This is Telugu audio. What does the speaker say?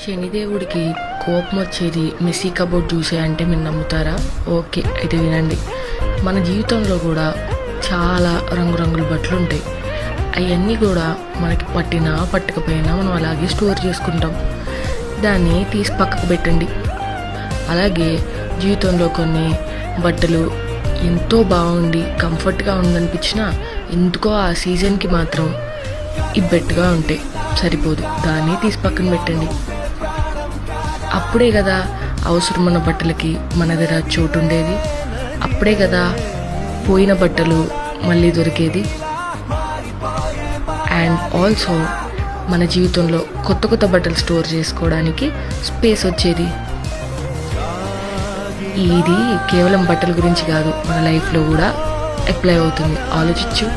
శనిదేవుడికి కోపం వచ్చేది మెస్సీ కబోర్డ్ చూసే అంటే మీరు నమ్ముతారా? ఓకే, అయితే వినండి. మన జీవితంలో కూడా చాలా రంగురంగుల బట్టలు ఉంటాయి. అవన్నీ కూడా మనకి పట్టినా పట్టకపోయినా మనం అలాగే స్టోర్ చేసుకుంటాం. దాన్ని తీసి పక్కకు పెట్టండి. అలాగే జీవితంలో కొన్ని బట్టలు ఎంతో బాగుండి కంఫర్ట్గా ఉందనిపించినా ఎందుకో ఆ సీజన్కి మాత్రం ఇబ్బెట్టుగా ఉంటాయి, సరిపోదు, దాన్ని తీసి పక్కన పెట్టండి. అప్పుడే కదా అవసరమైన బట్టలకి మన దగ్గర చోటు ఉండేది. అప్పుడే కదా పోయిన బట్టలు మళ్ళీ దొరికేది. అండ్ ఆల్సో మన జీవితంలో కొత్త కొత్త బట్టలు స్టోర్ చేసుకోవడానికి స్పేస్ వచ్చేది. ఇది కేవలం బట్టల గురించి కాదు, మన లైఫ్లో కూడా అప్లై అవుతుంది. ఆలోచించు.